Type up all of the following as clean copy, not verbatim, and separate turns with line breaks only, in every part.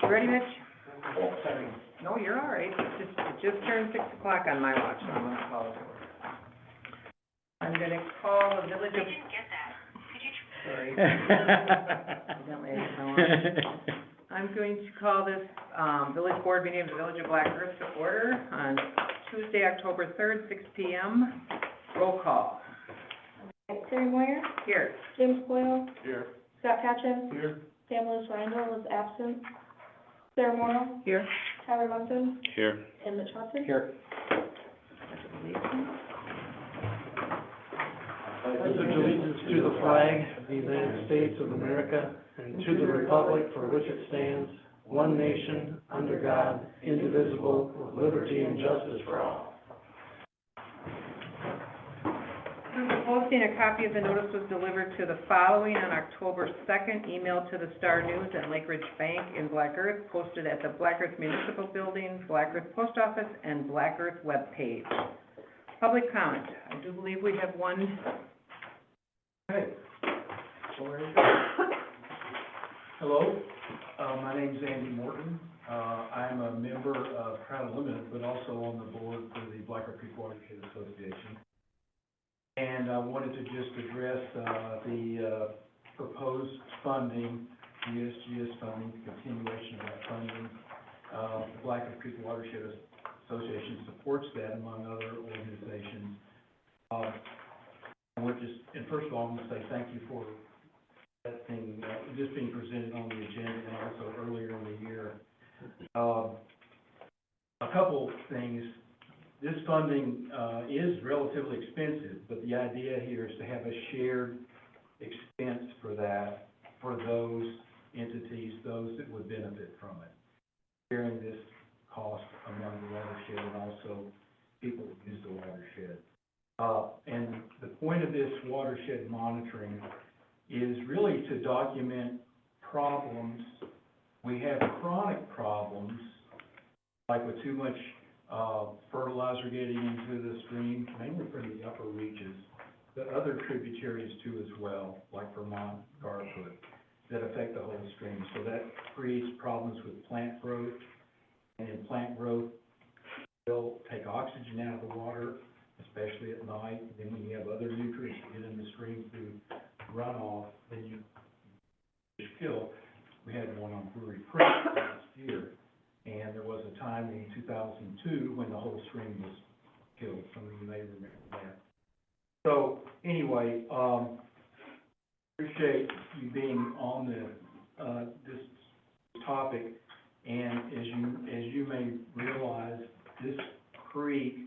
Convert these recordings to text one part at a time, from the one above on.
You ready, Mitch? Oh, sorry. No, you're all right. It just turned 6 o'clock on my watch, so I'm gonna call it to order. I'm gonna call the village of... I didn't get that. Could you... Sorry. Evidently, I hit my watch. I'm going to call this, village board meeting of the Village of Black Earth to order on Tuesday, October 3rd, 6 p.m. Roll call.
Terry Moyer.
Here.
James Coyle.
Here.
Scott Patchin.
Here.
Louis-Reindl is absent. Sarah Morrow.
Here.
Tyler Munson.
Here.
And Mitch Hodson.
Here. I pledge allegiance to the flag of the United States of America and to the republic for which it stands, one nation, under God, indivisible, with liberty and justice for all.
Posting, a copy of the notice was delivered to the following on October 2nd, emailed to the Star News and Lake Ridge Bank in Black Earth, posted at the Black Earth Municipal Building, Black Earth Post Office, and Black Earth webpage. Public comment. I do believe we have one.
Hey. Hello, my name's Andy Morton. I'm a member of Crown Limited, but also on the board for the Black Earth Creek Watershed Association. And I wanted to just address the proposed funding, the USGS funding, the continuation of that funding. The Black Earth Creek Watershed Association supports that, among other organizations. And first of all, I'm going to say thank you for that thing, just being presented on the agenda and also earlier in the year. A couple things. This funding is relatively expensive, but the idea here is to have a shared expense for that, for those entities, those that would benefit from it. Sharing this cost among the watershed and also people who use the watershed. And the point of this watershed monitoring is really to document problems. We have chronic problems, like with too much fertilizer getting into the stream, mainly from the upper reaches, but other tributaries too as well, like Vermont, Garfoot, that affect the whole stream. So that creates problems with plant growth, and in plant growth, they'll take oxygen out of the water, especially at night. Then when you have other nutrients that get in the stream through runoff, then you kill. We had one on Brewery Creek last year, and there was a time in 2002 when the whole stream was killed. Some of you may remember that. So anyway, appreciate you being on this topic, and as you may realize, this creek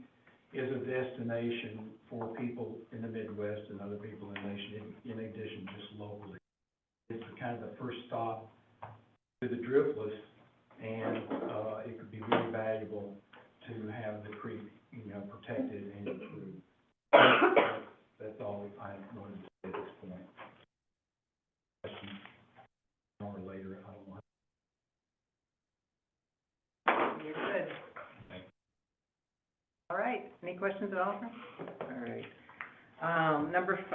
is a destination for people in the Midwest and other people in the nation, in addition just locally. It's kind of the first stop to the driftless, and it could be really valuable to have the creek, protected and improved. That's all I wanted to say at this point. Questions? Or later, I don't know.
You're good. All right. Any questions at all? All right.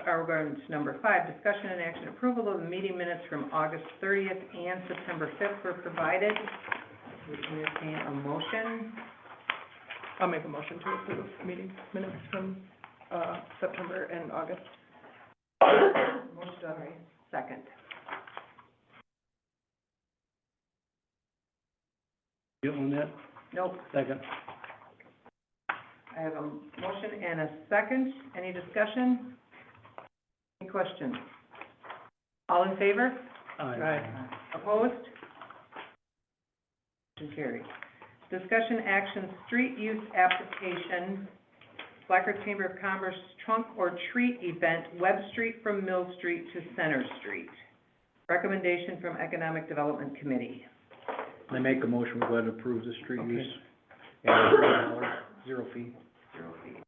We're going to number 5, discussion and action approval of the meeting minutes from August 30th and September 5th were provided. We entertain a motion.
I'll make a motion to approve meeting minutes from September and August.
Motion, all right. Second.
You on that?
Nope.
Second.
I have a motion and a second. Any discussion? Any questions? All in favor?
Aye.
Opposed? Motion carried. Discussion action, street use application, Black Earth Chamber of Commerce trunk or treat event, Webb Street from Mill Street to Center Street. Recommendation from Economic Development Committee.
I make a motion, we go ahead and approve the street
Okay.
use. And $3, 0 fee.
0 fee.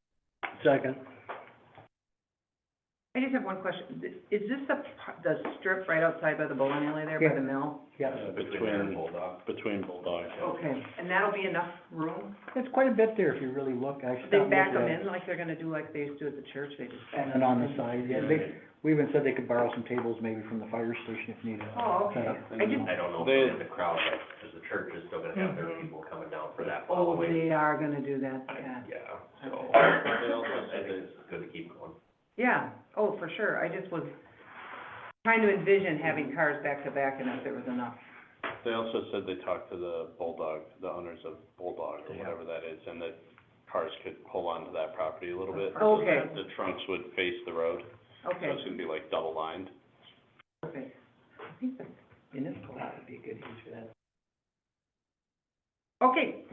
Second.
I just have one question. Is this the strip right outside by the bowling alley there, by the mill?
Yes.
Between Bulldogs.
Okay, and that'll be enough room?
It's quite a bit there if you really look. I
They
stopped
back
looking
them
at it.
in like they're gonna do like they used to at the church, they just back
And
them
on the
in?
side, yeah. We even said they could borrow some tables maybe from the fire station if needed.
Oh, okay.
Set up.
I just,
I don't know
They-
if the crowd, like, does the church is still gonna have their people coming down for that
Oh,
following.
they are gonna do that, yeah.
Yeah, so, they also said it's good to keep going.
Yeah, oh, for sure, I just was trying to envision having cars back to back and if there was enough.
They also said they talked to the Bulldog, the owners of Bulldog, or whatever that is, and that cars could pull onto that property a little bit. so
Okay.
that the trunks would face the road, so
Okay,
it's gonna be like double lined.
perfect. I think the municipal lot would be a good use for that. Okay,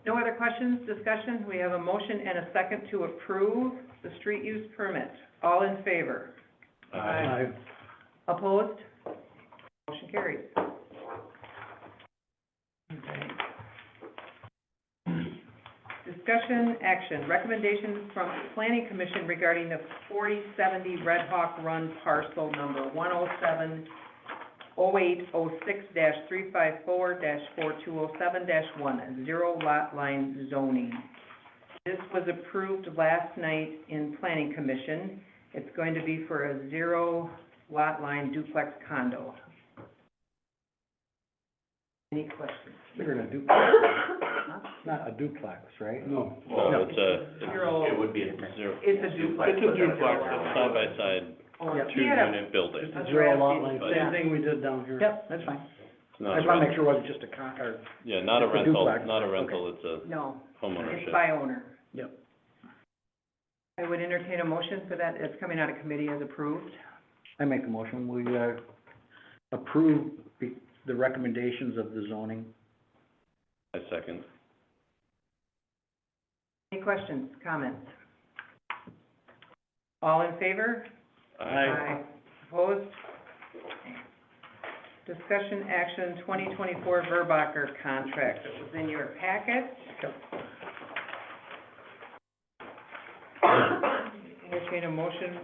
no other questions, discussion? We have a motion and a second to approve the street use permit. All in favor?
Aye.
Opposed? Motion carries. Okay. Discussion, action, recommendations from Planning Commission regarding the 4070 Red Hawk Run parcel number 107-0806-354-4207-1, zero lot line zoning. This was approved last night in Planning Commission. It's going to be for a zero lot line duplex condo. Any questions?
Bigger than a duplex, it's not a duplex, right?
No.
Well,
No.
it's
Zero,
It would be a
zero,
it's a duplex.
It's a duplex.
side by side,
Yep.
two unit building.
Just a
That's
zero
right.
lot line,
Yeah.
same thing we did down here.
Yep, that's fine.
It's
I
not a
just wanna make
rental.
sure it wasn't just a or,
Yeah, not a
it's a
rental,
duplex.
not a rental, it's a
No, it's
homeownership.
by owner.
Yep.
I would entertain a motion for that. It's coming out of committee as approved.
I make a motion, we, approve the recommendations of the zoning.
I second.
Any questions, comments? All in favor? Opposed? Discussion action 2024 Verbacher contract. It was in your packet. Entertain a motion.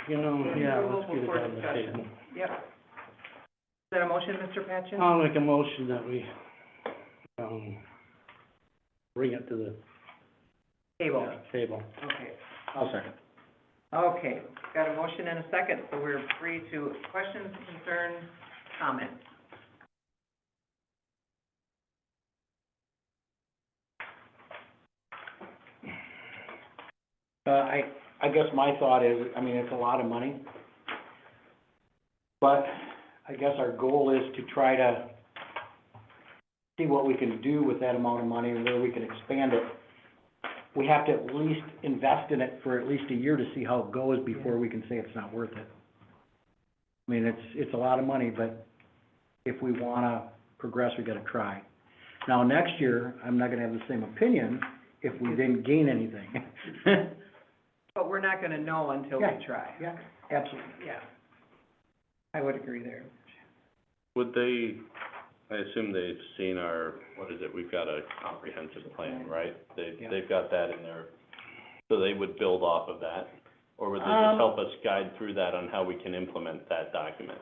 You know, yeah, let's get it
Before
on the
discussion.
table.
Yep. Is that a motion, Mr. Patchin?
I'll make a motion that we, bring it to the
Table.
table.
Okay.
I'll second.
Okay, got a motion and a second, so we're free to questions, concerns, comments.
I guess my thought is, I mean, it's a lot of money, but I guess our goal is to try to see what we can do with that amount of money and where we can expand it. We have to at least invest in it for at least a year to see how it goes before we can say it's not worth it. I mean, it's a lot of money, but if we wanna progress, we gotta try. Now, next year, I'm not gonna have the same opinion if we didn't gain anything.
But we're not gonna know until we
Yeah.
try.
Yeah, absolutely.
Yeah. I would agree there.
Would they, I assume they've seen our, what is it, we've got a comprehensive plan, right?
Yeah.
They've got that in there, so they would build off of that? Or would they just help us guide through that on how we can implement that document?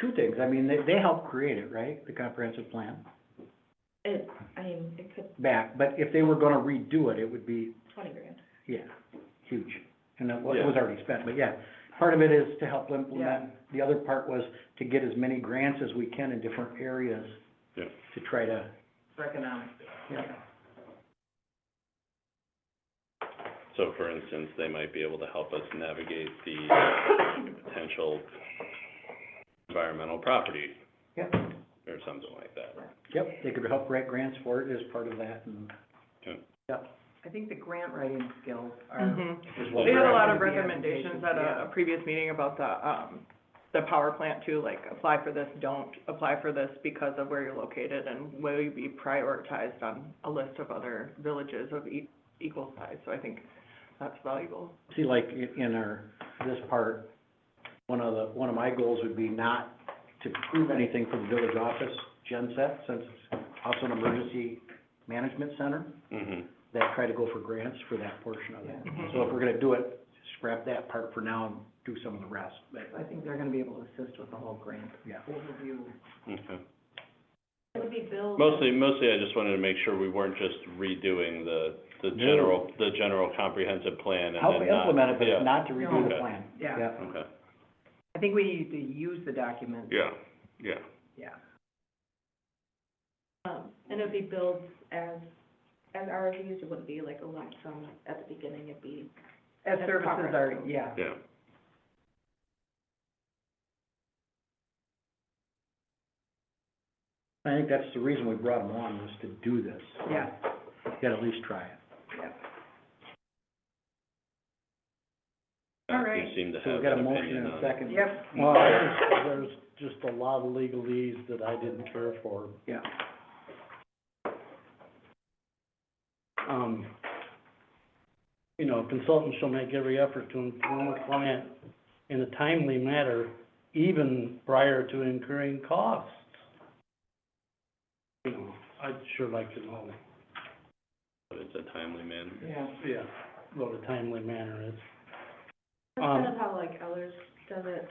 Two things, I mean, they helped create it, right, the comprehensive plan,
It could,
back, but if they were gonna redo it, it would be,
20 grand.
yeah, huge. And it was
Yeah.
already spent, but yeah, part of it is to help implement.
Yeah.
The other part was to get as many grants as we can in different areas.
Yeah.
To try to,
For economics.
yeah,
So for instance, they might be able to help us navigate the potential environmental property
yep,
or something like that.
yep, they could help write grants for it as part of that, and,
Okay.
yep.
I think the grant writing skills are.
is what
They had
we're
a lot
at.
of recommendations at a previous meeting about the power plant too, like apply for this, don't apply for this because of where you're located, and will you be prioritized on a list of other villages of equal size, so I think that's valuable.
See, like, in our, this part, one of my goals would be not to prove anything for the village office, GenSet, since it's also an emergency management center,
Mm-hmm.
that try to go for grants for that portion of it.
Mhm.
So if we're gonna do it, scrap that part for now and do some of the rest, but,
I think they're gonna be able to assist with the whole grant
yeah.
overview.
Okay.
It would be billed.
Mostly I just wanted to make sure we weren't just redoing the general comprehensive plan and then
Help
not.
implement it,
Yeah.
but not to redo the
Okay.
plan.
Yeah.
Okay,
I think we need to use the document.
yeah.
Yeah.
And it'd be billed as RFUs, it wouldn't be like a lump sum at the beginning, it'd be,
As
As
services
progress
are,
goes.
yeah.
Yeah.
I think that's the reason we brought them on, was to do this.
Yeah,
You gotta at least try it.
yeah. All right.
You seem to
So
have
we got a
an
motion
opinion
and a
on.
second.
Yep.
Well, there's just a lot of legalese that I didn't care for.
Yeah.
You know, consultants shall make every effort to inform a client in a timely manner, even prior to incurring costs. You know, I'd sure like to know,
But it's a timely manner.
yeah, what a timely manner is.
that's kind of how like Ellers does it.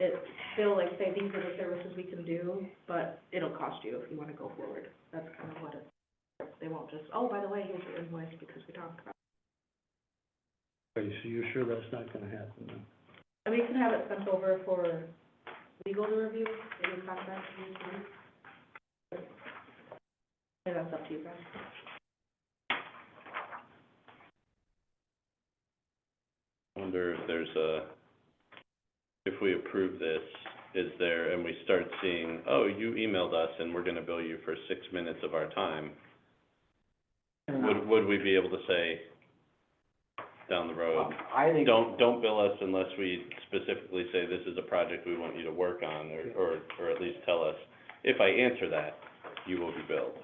It's still like, say, these are the services we can do, but it'll cost you if you wanna go forward. That's kind of what it, they won't just, oh, by the way, here's your invoice because we talked about
Okay, so you're sure that's not gonna happen then?
it. And we can have it sent over for legal to review, maybe contract review. And that's up to you guys.
I wonder if there's if we approve this, is there, and we start seeing, oh, you emailed us and we're gonna bill you for 6 minutes of our time, would we be able to say down the road,
I think.
don't bill us unless we specifically say this is a project we want you to work on, or at least tell us, if I answer that, you will be billed.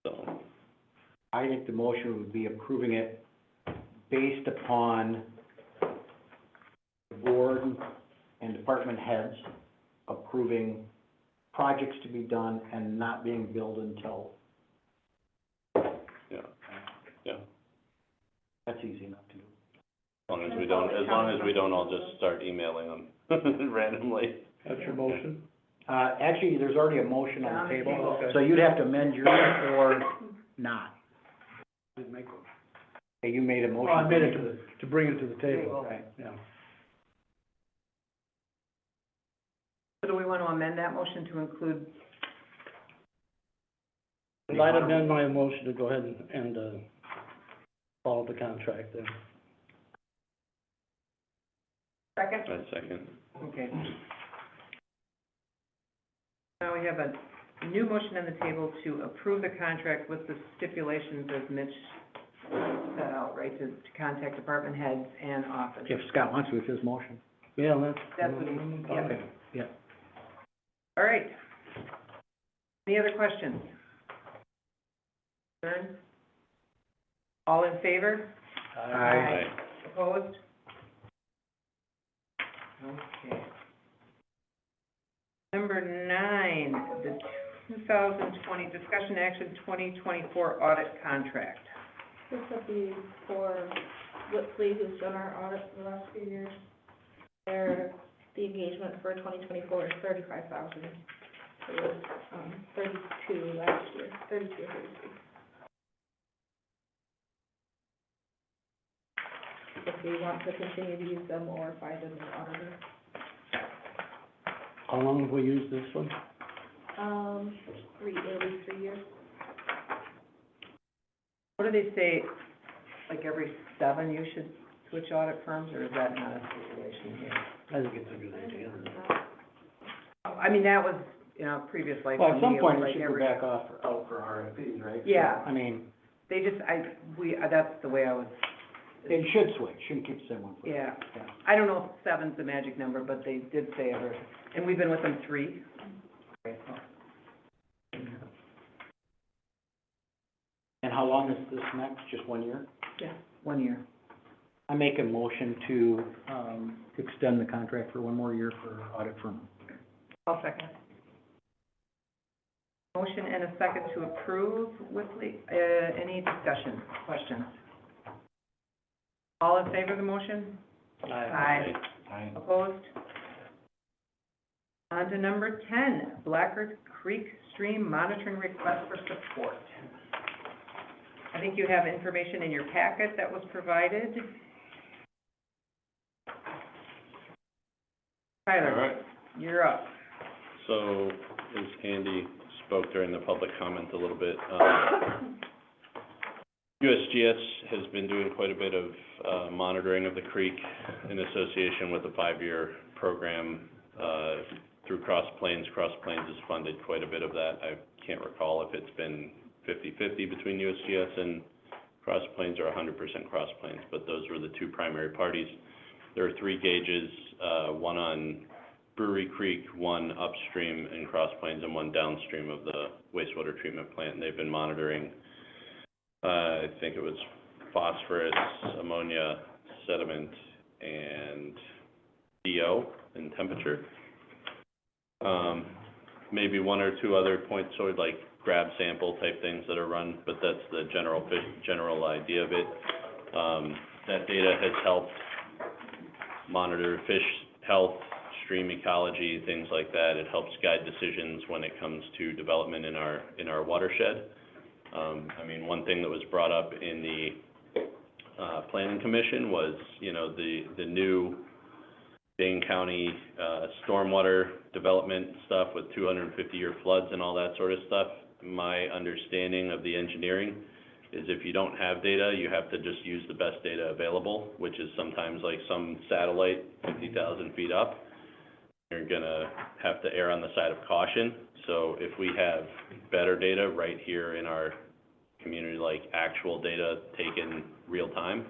So,
I think the motion would be approving it based upon the board and department heads approving projects to be done and not being billed until.
yeah,
That's easy enough to do.
as long as we don't all just start emailing them randomly.
That's your motion?
Actually, there's already a motion on the table,
Okay.
so you'd have to amend yours or not.
Didn't make one.
Okay, you made a motion.
Oh, I made it to bring it to the table,
Right.
yeah.
So do we want to amend that motion to include,
I'd amend my motion to go ahead and follow the contract then.
second?
A second.
Okay. Now we have a new motion on the table to approve the contract with the stipulations as Mitch set out, right, to contact department heads and office.
If Scott wants to, with his motion.
Yeah,
That's what he, yeah.
Okay, yeah.
All right. Any other questions? Concerns? All in favor?
Aye.
Opposed? Okay. Number 9, the 2020, discussion action 2024 audit contract.
This would be for Whitley, who's done our audit for the last few years. The engagement for 2024 is $35,000. It was, 32 last year, 32 or 33. If we want to continue to use them or find a new auditor.
How long have we used this one?
At least 3 years.
What do they say, like every 7 you should switch audit firms, or is that not a stipulation here?
I think it's a good idea.
I mean, that was, you know, previous life
Well,
for
at some
me, it
point,
was
we
like
should go
every,
back out for RFPs, right?
Yeah.
I mean,
they just, that's the way I was,
it should switch, shouldn't keep the same one.
yeah.
Yeah.
I don't know if 7's the magic number, but they did say ever, and we've been with them 3.
And how long is this next, just 1 year?
Yeah, 1 year.
I make a motion to, extend the contract for 1 more year for audit firm.
I'll second. Motion and a second to approve Whitley, any discussion, questions? All in favor of the motion? Aye.
Aye.
Opposed? On to number 10, Blacker Creek Stream Monitoring Request for Support. I think you have information in your packet that was provided.
All
Tyler,
right.
you're up.
So, as Andy spoke during the public comment a little bit. USGS has been doing quite a bit of, monitoring of the creek in association with a 5-year program, through Cross Plains. Cross Plains has funded quite a bit of that. I can't recall if it's been 50-50 between USGS and Cross Plains or 100% Cross Plains, but those were the two primary parties. There are 3 gauges, one on Brewery Creek, one upstream in Cross Plains, and one downstream of the wastewater treatment plant. And they've been monitoring, I think it was phosphorus, ammonia, sediment, and DO in temperature. Maybe 1 or 2 other points, sort of like grab sample type things that are run, but that's the general idea of it. That data has helped monitor fish health, stream ecology, things like that. It helps guide decisions when it comes to development in our watershed. I mean, one thing that was brought up in the Planning Commission was, you know, the new Dane County stormwater development stuff with 250-year floods and all that sort of stuff. My understanding of the engineering is if you don't have data, you have to just use the best data available, which is sometimes like some satellite 50,000 feet up. You're gonna have to err on the side of caution. So if we have better data right here in our community, like actual data taken real time,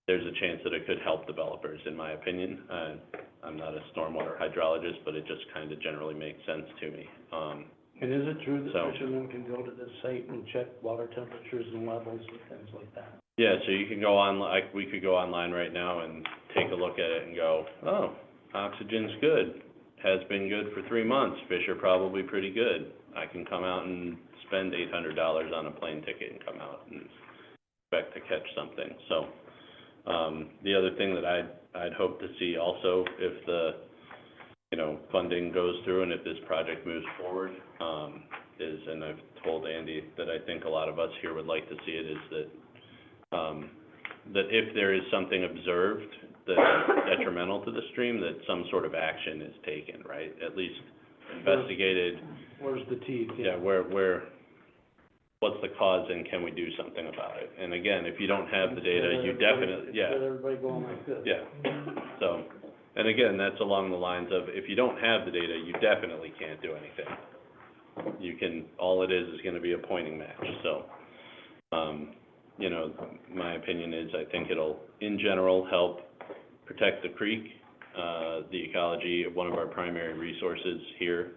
there's a chance that it could help developers, in my opinion. I'm not a stormwater hydrologist, but it just kind of generally makes sense to me.
And is it true that
So-
fishermen can go to the site and check water temperatures and levels and things like that?
Yeah, so you can go on, like, we could go online right now and take a look at it and go, oh, oxygen's good, has been good for 3 months, fish are probably pretty good. I can come out and spend $800 on a plane ticket and come out and expect to catch something. So, the other thing that I'd hope to see also, if the, you know, funding goes through and if this project moves forward, is, and I've told Andy that I think a lot of us here would like to see it, is that, that if there is something observed that's detrimental to the stream, that some sort of action is taken, right? At least investigated.
Where's the teeth?
Yeah, what's the cause and can we do something about it? And again, if you don't have the data, you definitely, yeah.
Instead of everybody going like this.
Yeah, so, and again, that's along the lines of, if you don't have the data, you definitely can't do anything. You can, all it is gonna be a pointing match, so, you know, my opinion is, I think it'll, in general, help protect the creek, the ecology of one of our primary resources here,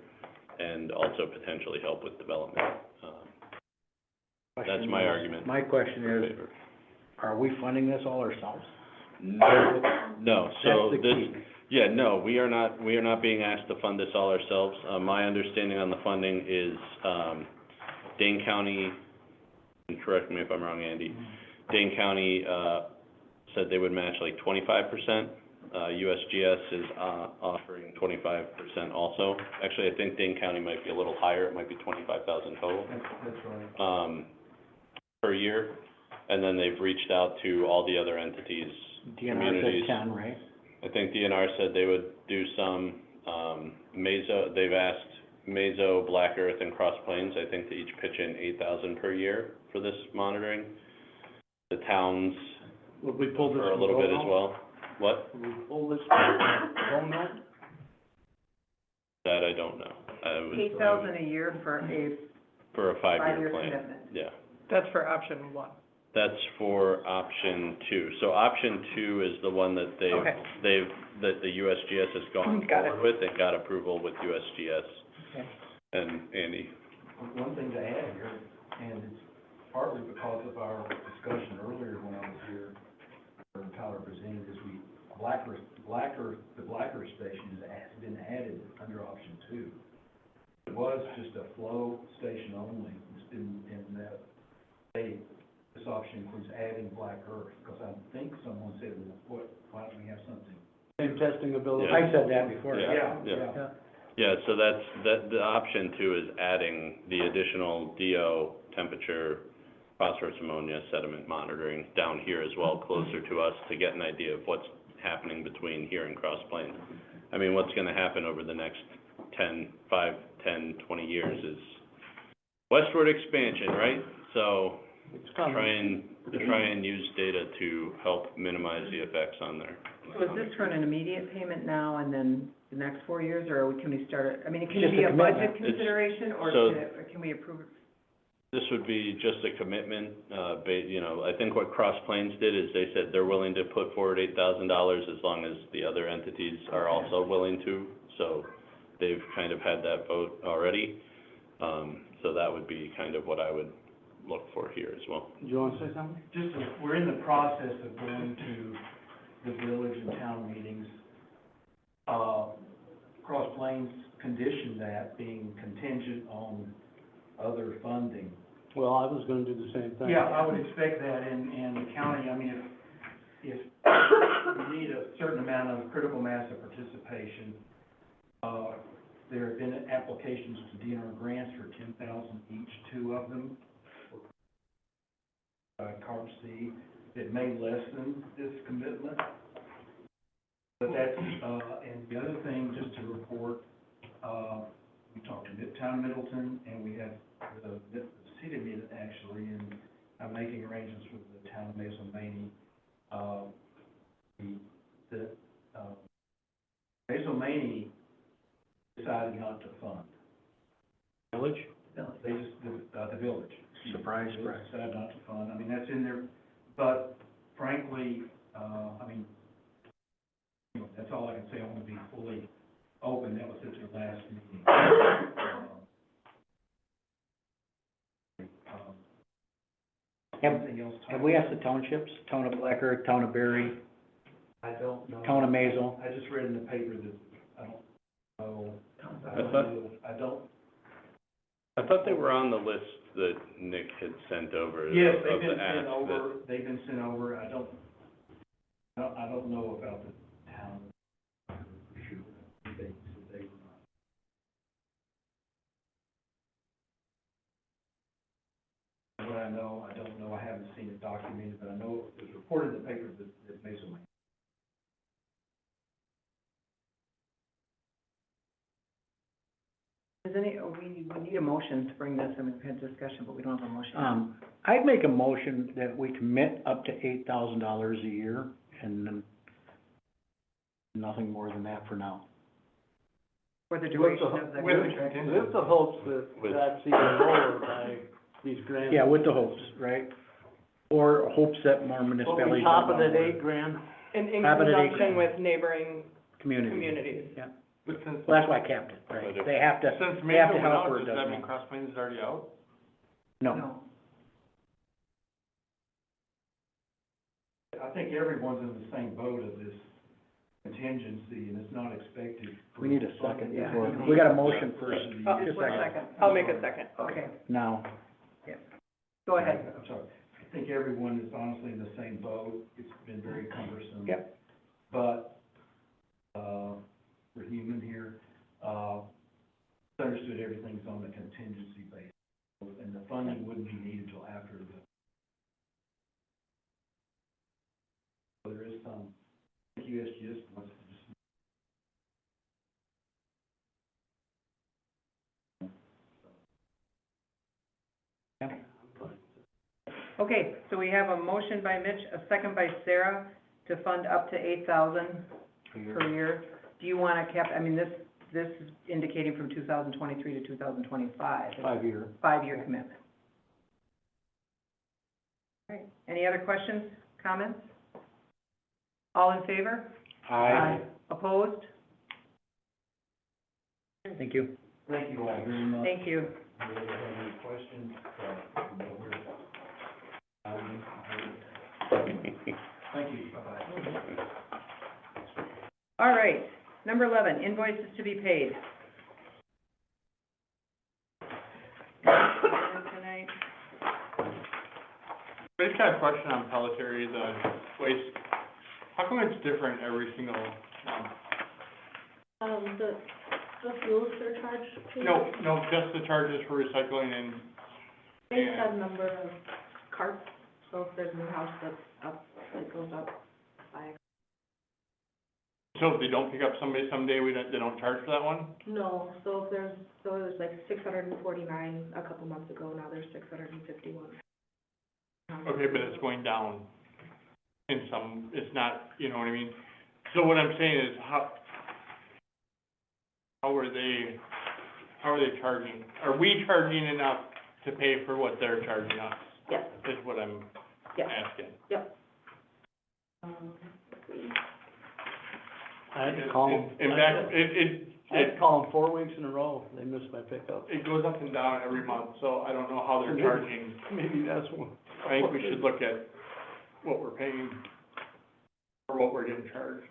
and also potentially help with development. That's my argument.
My question
in
is,
favor.
are we funding this all ourselves?
No, so
That's the key.
yeah, no, we are not being asked to fund this all ourselves. My understanding on the funding is, Dane County, and correct me if I'm wrong, Andy, Dane County, said they would match like 25%. USGS is, offering 25% also. Actually, I think Dane County might be a little higher, it might be 25,000 total.
That's right.
Per year, and then they've reached out to all the other entities,
DNR
communities.
said 10, right?
I think DNR said they would do some, Meso, they've asked Meso, Black Earth, and Cross Plains, I think, to each pitch in 8,000 per year for this monitoring. The towns
Would we pull this
for a
from
little bit
Coyle?
as well. What?
Would we pull this from Coyle?
That I don't know. I was-
8,000 a year for
For a 5-year
5-year
plan.
commitment.
Yeah.
That's for option 1.
That's for option 2. So option 2 is the one that
Okay.
that the USGS has gone
Got it.
forward with, and got approval with USGS.
Okay.
And Andy?
One thing to add here, and it's partly because of our discussion earlier when I was here, when Tyler presented, is the Black Earth station has been added under option 2. It was just a flow station only, just in that state. This option includes adding Black Earth, because I think someone said, well, why don't we have something?
Same testing ability?
Yeah.
I said that before.
Yeah. Yeah, so the option 2 is adding the additional DO, temperature, phosphorus, ammonia, sediment monitoring down here as well, closer to us, to get an idea of what's happening between here and Cross Plains. I mean, what's gonna happen over the next 20 years is westward expansion, right? So,
It's coming.
try and use data to help minimize the effects on there.
So is this for an immediate payment now and then the next 4 years, or can we start it, I mean, can
Just
it be
a
a budget
commitment.
consideration, or
So-
can we approve it?
This would be just a commitment, you know, I think what Cross Plains did is they said they're willing to put forward $8,000 as long as the other entities are also willing to. So they've kind of had that vote already. So that would be kind of what I would look for here as well.
Do you wanna say something?
We're in the process of going to the village and town meetings. Cross Plains conditioned that being contingent on other funding.
Well, I was gonna do the same thing.
Yeah, I would expect that, and the county, I mean, if we need a certain amount of critical mass of participation, there have been applications to DNR grants for 10,000 each, 2 of them. Carp C, it may lessen this commitment. But that's, and the other thing, just to report, we talked to Midtown Middleton, and we have the seated meeting actually, and I'm making arrangements with the town of Mason-Maney. Mason-Maney decided not to fund.
Village?
They just, the village.
Surprise,
They
surprise.
decided not to fund, I mean, that's in there, but frankly, I mean, you know, that's all I can say, I want to be fully open, that was at their last meeting. Anything else?
Have we asked the townships, town of Black Earth, town of Berry,
I don't know.
town of Mazel?
I just read in the paper that, I don't know.
I thought they were on the list that Nick had sent over
Yes,
of
they've
the
been sent
acts
over, they've been sent over, I don't know about the town, for sure, they said they were not. What I know, I don't know, I haven't seen it documented, but I know it was reported in the paper that Mason.
Is we need a motion to bring this, I mean, we've had discussion, but we don't have a motion.
I'd make a motion that we commit up to $8,000 a year, and then nothing more than that for now.
For the duration of the contract.
With the hopes that that's even lower by these grants.
Yeah, with the hopes, right? Or hopes that more
But
municipalities.
we top it
will
at
go
$8,000.
In
Have it at
conjunction
8.
with neighboring
Community.
communities.
Yeah,
But since,
well, that's why I capped it, right? They have to,
since
they have to
Mason went
help
out,
or it
does that
doesn't.
mean Cross Plains is already out?
No.
I think everyone's in the same boat of this contingency, and it's not expected.
We need a second
Yeah.
before, we got a motion first.
Oh,
Just a
One
second.
second.
I'll make a second.
Okay,
Now,
go ahead.
I'm sorry, I think everyone is honestly in the same boat, it's been very cumbersome.
Yep.
But, we're human here, it's understood everything's on the contingency basis, and the funding wouldn't be needed until after the. So there is some, I think USGS wants to just.
Okay, so we have a motion by Mitch, a second by Sarah, to fund up to $8,000 per year. Do you wanna cap, I mean, this is indicating from 2023 to 2025.
5-year.
5-year commitment. All right, any other questions, comments? All in favor?
Aye.
Opposed?
Thank you.
Thank you all very much.
Thank you.
If you ever have any questions, you know where. Thank you, bye-bye.
All right, number 11, invoices to be paid. Tonight.
I just got a question on Pelletary, the waste. How come it's different every single one?
The fuel surcharge, please?
No, just the charges for recycling and,
Based on number of carts, so if there's a new house that's up, it goes up by.
So if they don't pick up somebody someday, they don't charge for that one?
No, so if there's, so it was like 649 a couple months ago, now there's 651.
Okay, but it's going down in some, it's not, you know what I mean? So what I'm saying is, how are they charging? Are we charging enough to pay for what they're charging us?
Yes,
Is what I'm
yes,
asking.
yep.
I had to call them.
In fact,
I had to call them 4 weeks in a row, they missed my pickup.
it goes up and down every month, so I don't know how they're charging.
Maybe that's one.
I think we should look at what we're paying or what we're getting charged.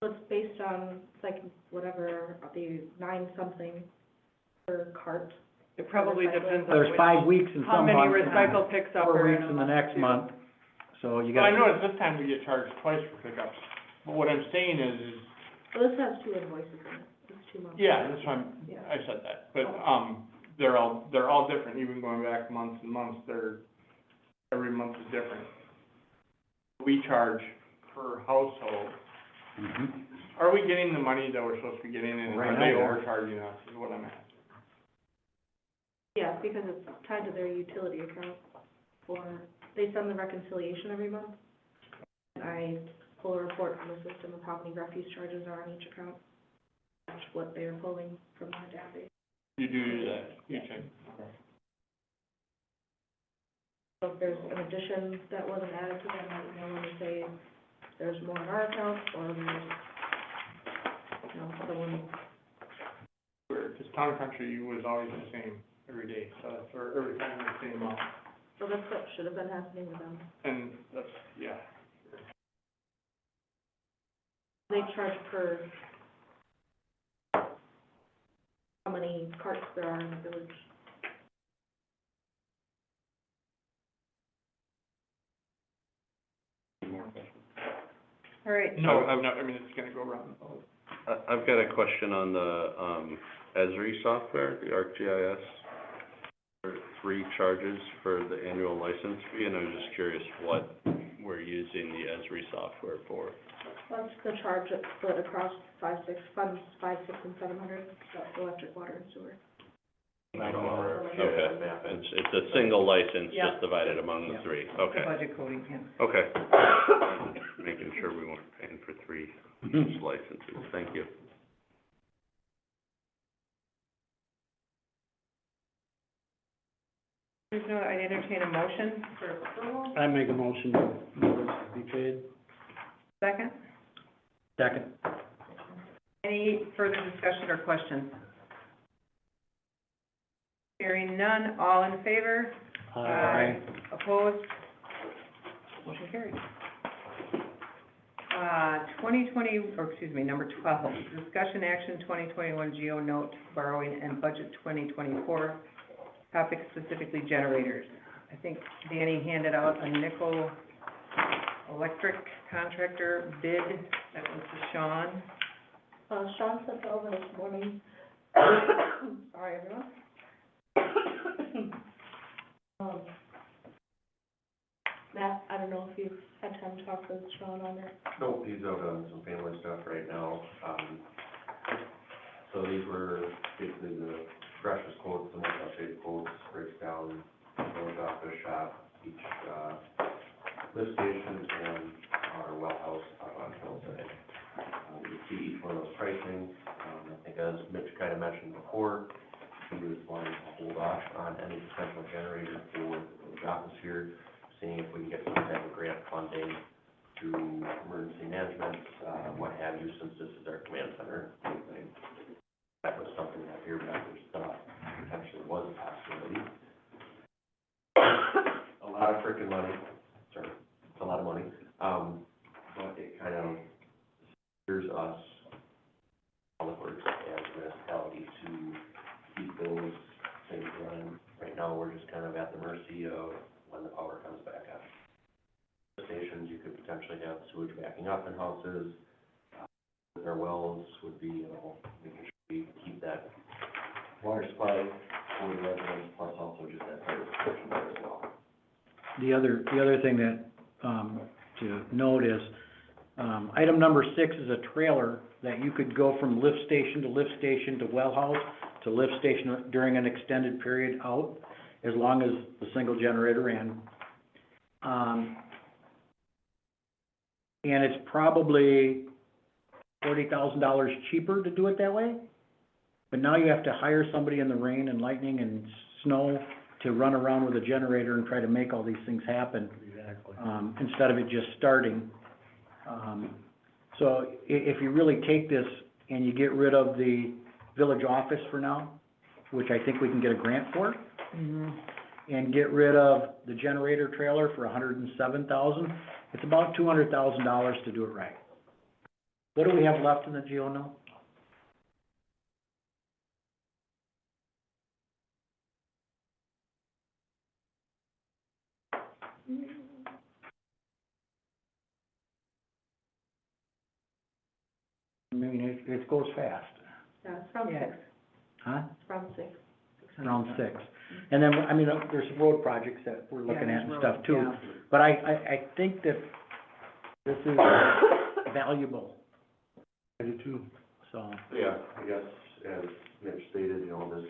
So it's based on, it's like whatever, the 9-something per cart.
It probably depends on
There's
which,
5 weeks in
how
some
many
months,
recycle picks up
4
are
weeks
in a
in the next
too.
month, so you
Well, I
got,
know it's this time we get charged twice for pickups, but what I'm saying is,
Well, this has 2 invoices in it, it's 2 months.
yeah, that's why
Yeah.
I said that, but, they're all different, even going back months and months, every month is different. We charge per household.
Mhm.
Are we getting the money that we're supposed to be getting, and
Right
are
now
they
we are.
overcharging us, is what I'm asking?
Yeah, because it's tied to their utility account, or they send the reconciliation every month. And I pull a report from the system of how many refuse charges are on each account. That's what they're pulling from our database.
You do that, you check.
So if there's an addition that wasn't added to them, let me know and say there's more in our account, or there's, you know, someone,
Because Town and Country was always the same every day, so that's, or every time the same amount,
so that's what should have been happening with them.
and that's, yeah.
They charge per how many carts there are in the village.
All right,
No, I mean, it's gonna go around.
I've got a question on the, Esri software, the ArcGIS. There are 3 charges for the annual license fee, and I was just curious what we're using the Esri software for.
That's the charge that's split across 5, 6 funds, 5, 6, and 700, that's electric, water, and sewer.
Okay, it's a single license,
Yeah.
just divided among the
Yeah.
3,
the
okay,
budget coding, yeah.
okay. Just making sure we weren't paying for 3 licenses, thank you.
There's no, I entertain a motion for approval.
I make a motion to be paid.
Second?
second.
Any further discussion or questions? Hearing none, all in favor? Opposed? Motion carried. number 12, discussion action 2021 GO note borrowing and budget 2024, topic specifically generators. I think Danny handed out a nickel electric contractor bid, that was to Sean.
Sean sent it over this morning. Sorry, everyone. Matt, I don't know if you've had time to talk with Sean on it.
Nope, he's out on some family stuff right now. So these were basically the freshest quotes, the most updated quotes, breaks down goes off the shop, each, lift station and our well house up on Hillside. You see each one of those pricing. I think as Mitch kind of mentioned before, he was wanting to hold off on any potential generator for the atmosphere, seeing if we can get some type of grant funding through emergency management, what have you, since this is our command center. That was something that earmarkers thought potentially was a possibility. A lot of frickin' money, sorry, it's a lot of money, but it kind of steers us, public works as a municipality, to keep those things running. Right now, we're just kind of at the mercy of when the power comes back up. Stations, you could potentially have sewage backing up in houses. Our wells would be, making sure we keep that water supply for the residents, plus also just that fire protection there as well.
The other thing that, to note is, Item number 6 is a trailer that you could go from lift station to lift station to well house to lift station during an extended period out, as long as the single generator ran. And it's probably $40,000 cheaper to do it that way. But now you have to hire somebody in the rain and lightning and snow to run around with a generator and try to make all these things happen,
Exactly.
instead of it just starting. So if you really take this and you get rid of the village office for now, which I think we can get a grant for, and get rid of the generator trailer for $107,000, it's about $200,000 to do it right. What do we have left in the GO now? I mean, it goes fast,
Yeah, it's around
Yeah.
6,
huh?
it's around 6.
Around 6. And then, I mean, there's road projects that we're looking at and stuff too.
Yeah.
But I think that this is valuable,
I do too.
so.
Yeah, I guess, as Mitch stated, you know, this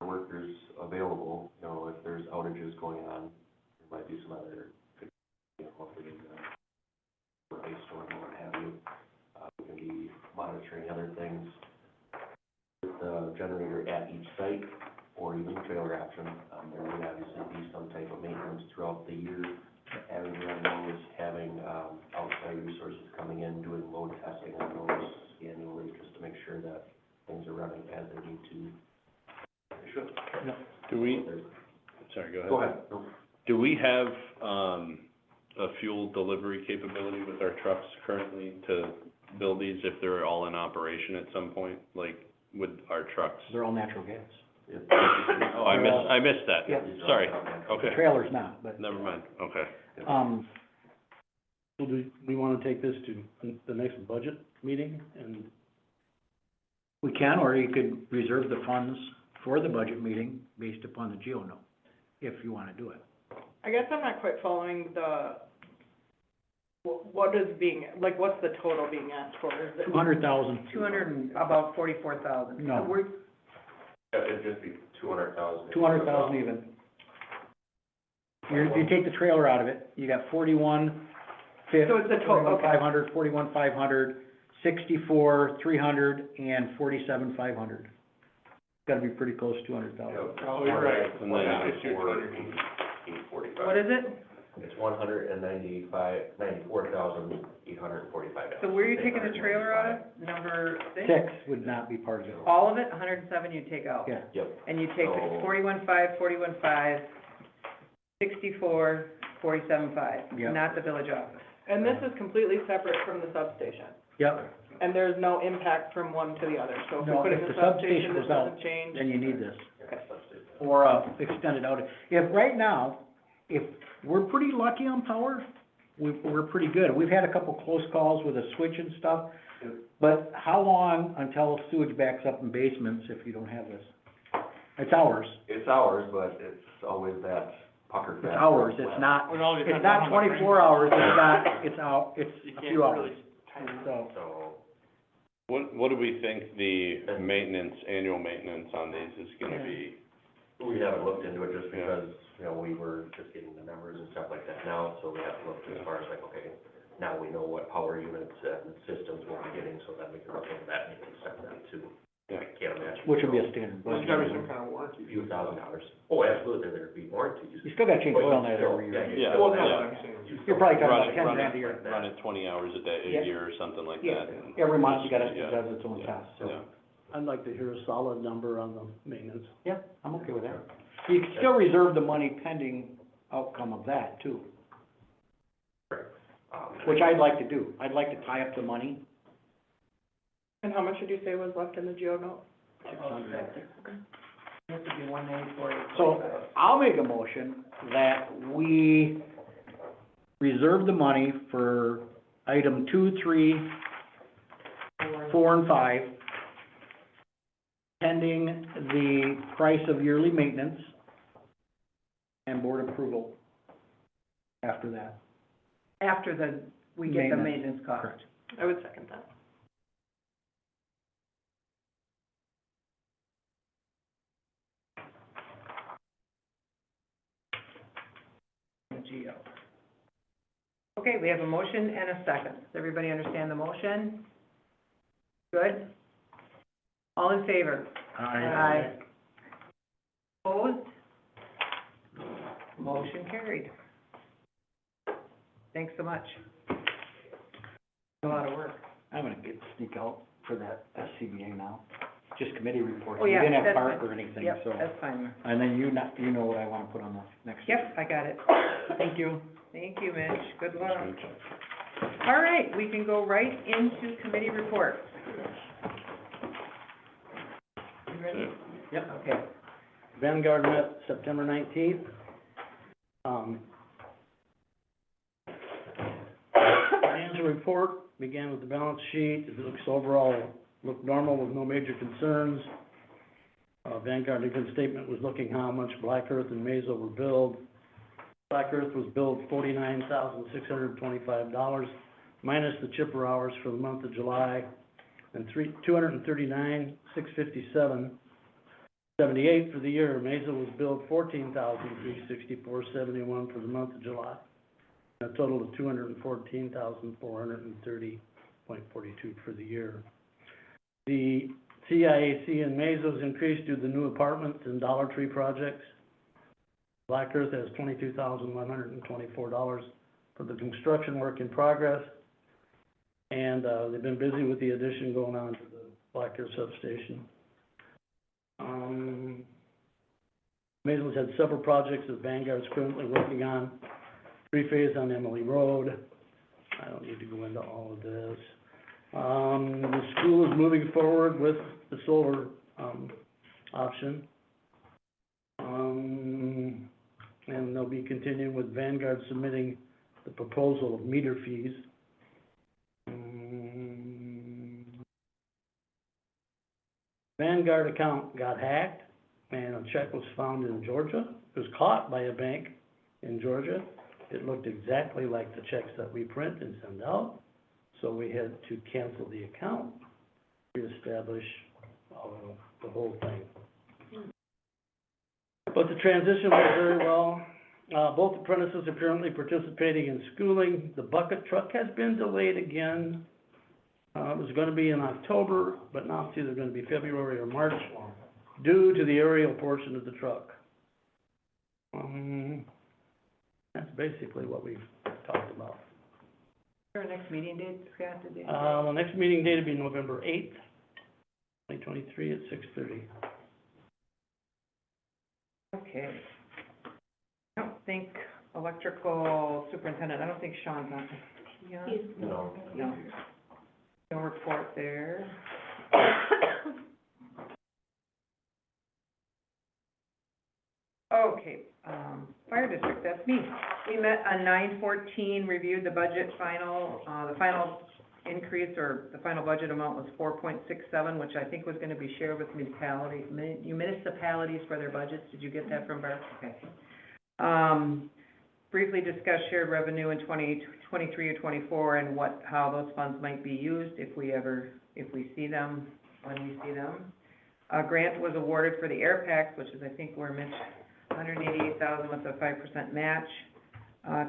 workers available, you know, if there's outages going on, there might be some other, you know, if there's a ice storm or what have you. We can be monitoring other things with the generator at each site, or even the trailer option. There would obviously be some type of maintenance throughout the year, having revenues, having, outside resources coming in, doing load testing on those annually, just to make sure that things are running as they need to. They should.
Do we, sorry, go ahead.
Go ahead. No.
Do we have, a fuel delivery capability with our trucks currently to build these if they're all in operation at some point? Like, would our trucks?
They're all natural gas.
Oh, I missed that.
Yep.
Sorry,
The
okay,
trailer's not, but,
never mind, okay.
So do we wanna take this to the next budget meeting and
we can, or you could reserve the funds for the budget meeting based upon the GO note, if you wanna do it.
I guess I'm not quite following what is being, like, what's the total being asked for? Is it?
200,000.
200 and about 44,000.
No.
It'd just be 200,000.
200,000 even. You take the trailer out of it, you got 41,
So it's the total, okay.
500, 41,500, 64, 300, and 47,500. Gotta be pretty close to 200,000.
Oh, you're right.
And then-
It's your 200.
845.
What is it?
It's $194,845.
So where are you taking the trailer out of? Number 6?
6 would not be part of it.
All of it, 107 you take out?
Yeah.
Yep.
And you take
So-
41.5, 41.5, 64, 47.5,
Yep.
not the village office.
And this is completely separate from the substation,
Yep,
and there's no impact from one to the other, so if we
No,
put in
if
the
the substation
substation, this
goes out,
doesn't change.
then you need this.
Yeah, that's it.
Or, extended outage. If, right now, if we're pretty lucky on power, we're pretty good. We've had a couple close calls with a switch and stuff.
Yep.
But how long until sewage backs up in basements if you don't have this? It's hours.
It's ours, but it's always that pucker
It's
factor.
hours. It's not,
Well, it all
it's
depends
not
on how much
24
rain.
hours. It's not, it's out, it's
You
a
can't
few hours.
really time it.
So,
So,
What do we think the maintenance, annual maintenance on these is gonna be?
we haven't looked into it just because, you know, we were just getting the numbers and stuff like that now, so we have to look as far as like, okay, now we know what power units and systems we'll be getting, so then we can look into that and accept that too. I can't imagine.
which would be a standard
There's
budget.
gotta be some kind of warranty.
A few $1,000s. Oh, absolutely, there'd be warranties.
You still gotta change
But
oil
you
in that
still-
every year.
Yeah.
Well, no, I'm saying.
You're probably talking
Run
about
it-
10
run
grand
it-
a year.
Run it 20 hours a day,
Yeah.
a year or something like
Yeah.
that. and
Every month you
just-
gotta,
yeah,
it does its own
yeah,
test, so.
yeah.
I'd like to hear a solid number on the maintenance.
Yeah, I'm okay with that. You can still reserve the money pending outcome of that too, which I'd like to do. I'd like to tie up the money,
And how much did you say was left in the GO note?
600.
This would be 194,
So I'll make a motion that we reserve the money for item 2, 3, 4, and 5, pending the price of yearly maintenance and board approval after that.
after we get the maintenance cost.
Correct.
I would second that.
Geo. Okay, we have a motion and a second. Does everybody understand the motion? Good? All in favor? Aye. Opposed? Motion carried. Thanks so much. A lot of work.
I'm gonna sneak out for that SCBA now, just committee reports.
Oh, yeah,
We didn't have
that's
park
fine.
or anything,
Yep,
so.
that's fine.
And then you know what I wanna put on the next.
Yep, I got it.
Thank you.
Thank you, Mitch. Good luck. All right, we can go right into committee reports. You ready?
Yep.
Okay.
Vanguard met September 19th. Financial report began with the balance sheet. It looks overall, looked normal with no major concerns. Vanguard income statement was looking how much Black Earth and Mesa were billed. Black Earth was billed $49,625, minus the chipper hours for the month of July, and $239,657.78 for the year. Mesa was billed $14,364.71 for the month of July, a total of $214,430.42 for the year. The CIAC in Mesa was increased due to the new apartments and Dollar Tree projects. Black Earth has $22,124 for the construction work in progress, and they've been busy with the addition going on to the Black Earth substation. Maison's had several projects that Vanguard's currently working on. Three-phase on Emily Road. I don't need to go into all of this. The school is moving forward with the solar option. And they'll be continuing with Vanguard submitting the proposal of meter fees. Vanguard account got hacked, and a check was found in Georgia. It was caught by a bank in Georgia. It looked exactly like the checks that we print and send out, so we had to cancel the account, reestablish the whole thing. But the transition went very well. Both apprentices are currently participating in schooling. The bucket truck has been delayed again. It was gonna be in October, but now it's either gonna be February or March, due to the aerial portion of the truck. That's basically what we've talked about.
Our next meeting date, Scott, did you?
The next meeting date will be November 8th, 2023 at 6:30.
Okay. I don't think electrical superintendent, I don't think Sean's on. Yeah?
No.
No. No report there. Okay, fire district, that's me. We met on 9/14, reviewed the budget final, the final increase, or the final budget amount was 4.67, which I think was gonna be shared with municipalities for their budgets. Did you get that from Barb? Okay. Briefly discussed shared revenue in 2023 or 24 and how those funds might be used if we see them, when we see them. A grant was awarded for the air packs, which is, I think, where Mitch, $188,000 with a 5% match.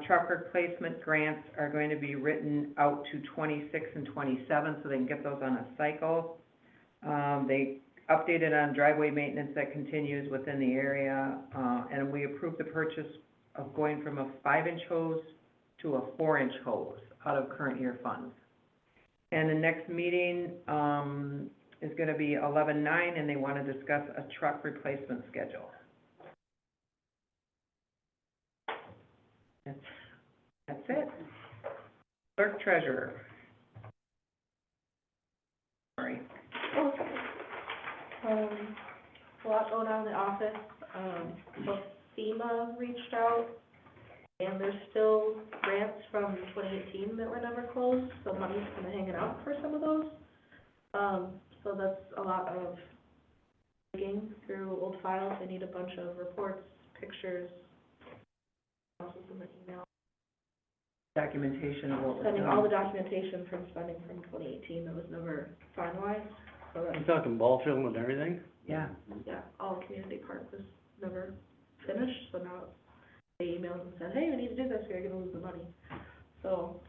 Truck replacement grants are going to be written out to 26 and 27, so they can get those on a cycle. They updated on driveway maintenance that continues within the area, and we approved the purchase of going from a 5-inch hose to a 4-inch hose out of current year funds. And the next meeting, is gonna be 11/9, and they wanna discuss a truck replacement schedule. That's it. Clerk treasurer. Sorry.
A lot going on in the office. So FEMA reached out, and there's still grants from 2018 that were never closed, so money's kind of hanging out for some of those. So that's a lot of digging through old files. I need a bunch of reports, pictures, in the email.
documentation of what was
Sending all the
done.
documentation from spending from 2018 that was never finalized, so
You
that's,
talking ball field and everything?
Yeah,
yeah, all community park was never finished, so now they emailed and said, hey, we need to do this, you're gonna lose the money. So,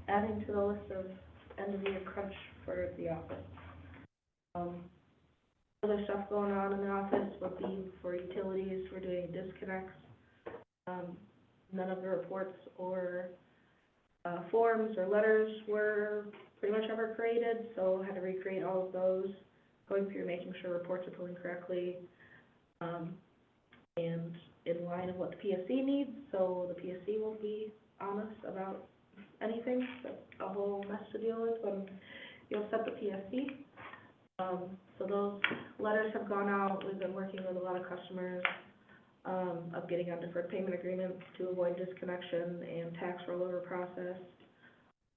adding to the list of end of the year crunch for the office. Other stuff going on in the office would be for utilities, we're doing disconnects. None of the reports or, forms or letters were pretty much ever created, so I had to recreate all of those, going through, making sure reports are pulling correctly, and in line of what the PSC needs, so the PSC won't be honest about anything. That's a whole mess to deal with when you'll set the PSC. So those letters have gone out. We've been working with a lot of customers, of getting on deferred payment agreements to avoid disconnection and tax rollover process.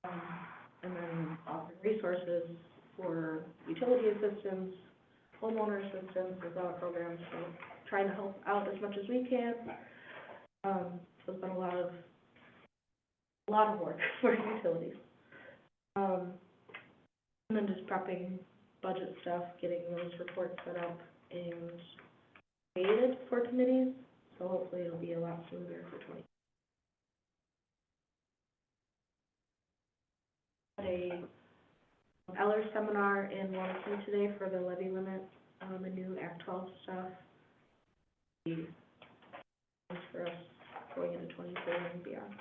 And then offering resources for utility assistance, homeowner assistance, there's a lot of programs, so trying to help out as much as we can. So it's been a lot of work for utilities. And then just prepping budget stuff, getting those reports set up and created for committees, so hopefully it'll be a lot smoother for 20. A Eller seminar in Munson today for the levy limit, the new Act 12 stuff. For us going into 24 and beyond.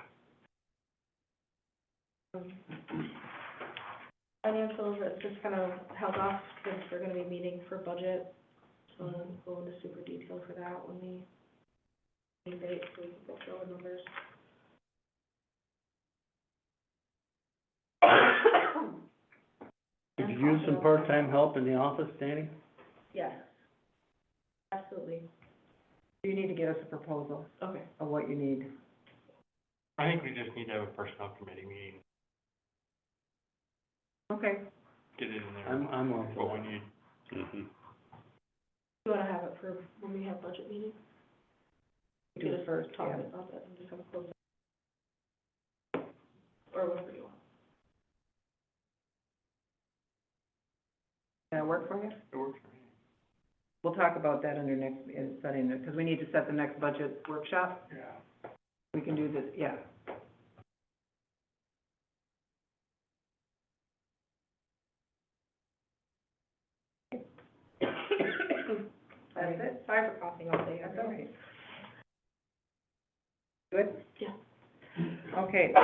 Financials, it's just kind of held off since we're gonna be meeting for budget, so we'll go into super detail for that when we meet date, so we can go through the numbers.
Could you use some part-time help in the office, Danny?
Yes, absolutely.
you need to get us a proposal
Okay.
of what you need.
I think we just need to have a personnel committee meeting,
Okay.
get it in there,
I'm all for
what we
that.
need.
Mhm.
You wanna have it for when we have budget meeting?
Do it first,
Talk
yeah.
about that and just have a close. Or whatever you want.
Does that work for you?
It works for me.
We'll talk about that under next, in setting it, because we need to set the next budget workshop.
Yeah.
We can do this, yeah. That's it?
Sorry for coughing all day.
That's all right. Good?
Yeah.
Okay.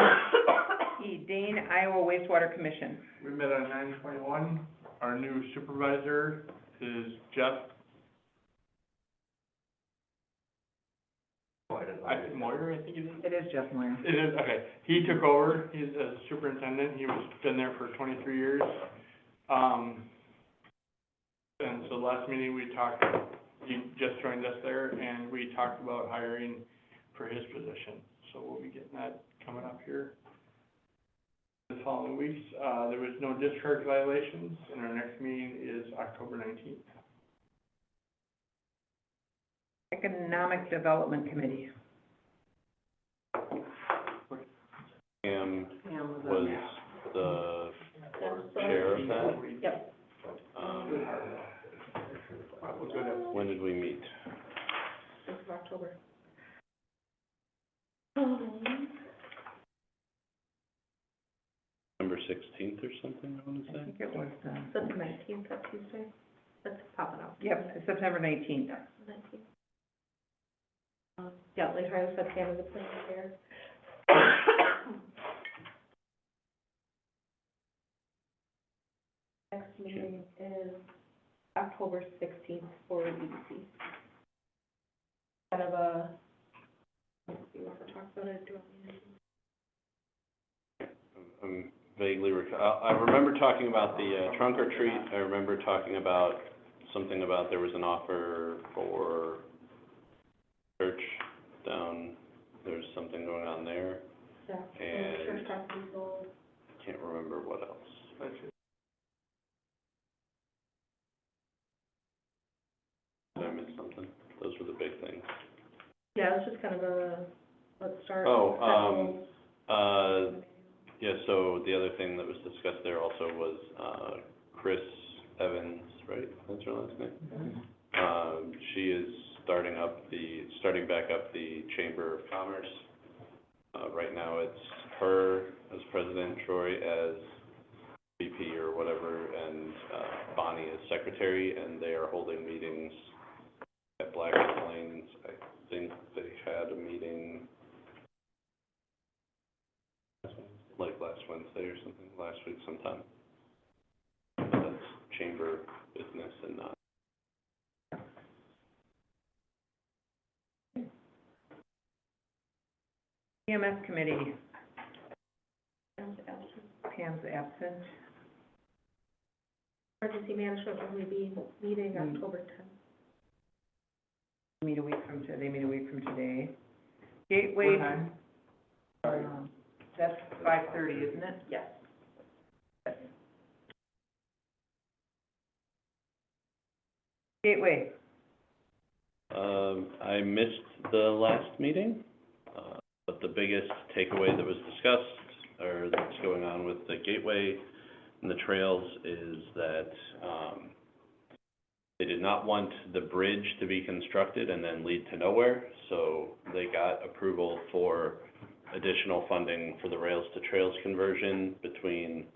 E, Dane, Iowa Wastewater Commission.
We met on 9/21. Our new supervisor is Jeff, Moyer, I think it is.
It is Jeff Moyer.
It is, okay. He took over, he's a superintendent, he was, been there for 23 years. And so last meeting we talked, he just joined us there, and we talked about hiring for his position. So we'll be getting that coming up here the following weeks. There was no discharge violations, and our next meeting is October 19th.
Economic Development Committee.
Pam
Pam was on
was
that.
the chair of that.
Yep.
When did we meet?
This is October.
November 16th or something, I wanna
I
say?
think it was,
That's the 19th, that Tuesday. That's popping up.
yep, September 19th.
19th. Yeah, later I said Pam is the planning chair. Next meeting is October 16th for EDC. Kind of a, let's see, what we're talking about, do you want me to?
I'm vaguely I remember talking about the, trunk or treat, I remember talking about something about there was an offer for church down, there's something going on there,
Yeah.
and
Church property sold.
can't remember what else. Did I miss something? Those were the big things.
Yeah, it's just kind of a, let's start.
Oh,
set goals.
Yeah, so the other thing that was discussed there also was, Chris Evans, right? That's her last name? She is starting back up the Chamber of Commerce. Right now it's her as president, Troy as VP or whatever, and, Bonnie as secretary, and they are holding meetings at Black Plains. I think they had a meeting like last Wednesday or something, last week sometime. But that's chamber business and not.
EMS committee,
Pam's absent.
Pam's absent.
Emergency management will be meeting October 10th.
They meet a week from today. Gateway. That's 5:30, isn't it?
Yes.
Gateway.
I missed the last meeting, but the biggest takeaway that was discussed, or that's going on with the gateway and the trails, is that, they did not want the bridge to be constructed and then lead to nowhere, so they got approval for additional funding for the rails to trails conversion between,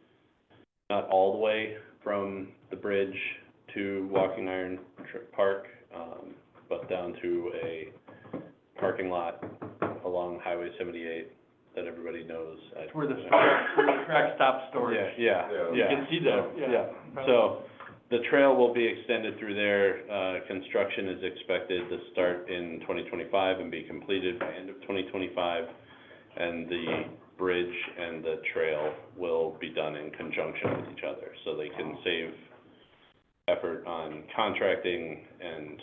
not all the way from the bridge to Walking Iron Park, but down to a parking lot along Highway 78 that everybody knows.
Where the track stop storage.
Yeah.
You can see that,
Yeah. So the trail will be extended through there. Construction is expected to start in 2025 and be completed by end of 2025. And the bridge and the trail will be done in conjunction with each other, so they can save effort on contracting and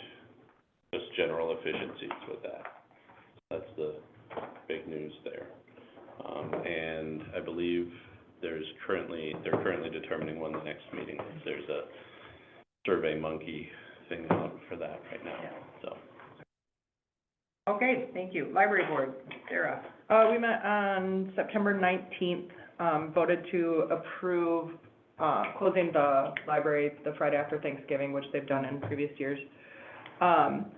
just general efficiencies with that. That's the big news there. And I believe they're currently determining when the next meeting is. There's a Survey Monkey thing out for that right now, so.
Okay, thank you. Library board, Sarah.
We met on September 19th, voted to approve, closing the library the Friday after Thanksgiving, which they've done in previous years.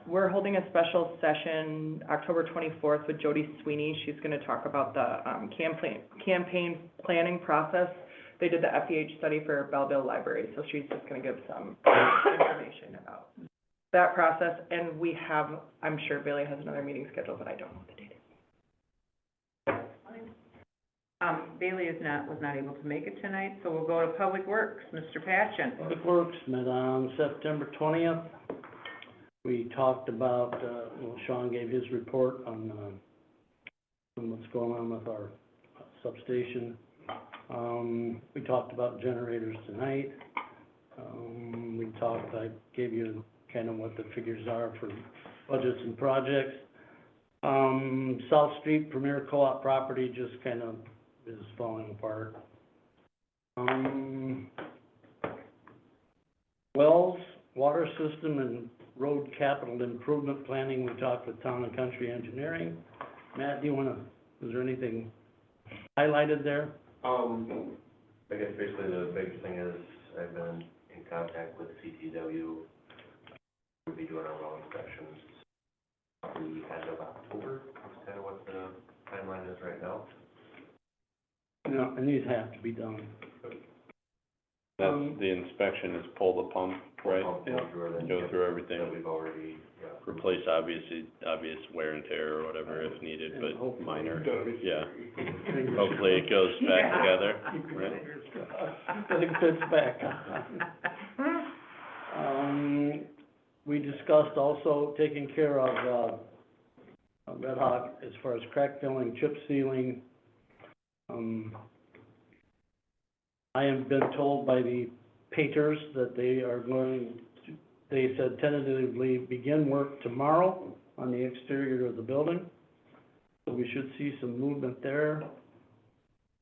We're holding a special session October 24th with Jody Sweeney. She's gonna talk about the, campaign planning process. They did the FEH study for Belleville Library, so she's just gonna give some information about that process. And we have, I'm sure Bailey has another meeting scheduled, but I don't know what the date is.
Bailey was not able to make it tonight, so we'll go to Public Works, Mr. Patchin.
Public Works met on September 20th. We talked about, Sean gave his report on what's going on with our substation. We talked about generators tonight. I gave you kind of what the figures are for budgets and projects. South Street Premier Co-op property just kind of is falling apart. Wells, water system and road capital improvement planning, we talked with Town and Country Engineering. Matt, is there anything highlighted there?
I guess basically the biggest thing is I've been in contact with CTW. We'll be doing our well inspections the end of October. That's kind of what the timeline is right now.
No, and these have to be done.
That's, the inspection is pull the pump, right? Go through everything.
That we've already,
Replace obvious wear and tear or whatever if needed,
And
but
hopefully
minor,
it does.
yeah.
Fingers
Hopefully it goes back together, right?
That it fits back. We discussed also taking care of, Red Hawk as far as crack filling, chip sealing. I have been told by the painters that they said tentatively begin work tomorrow on the exterior of the building. So we should see some movement there.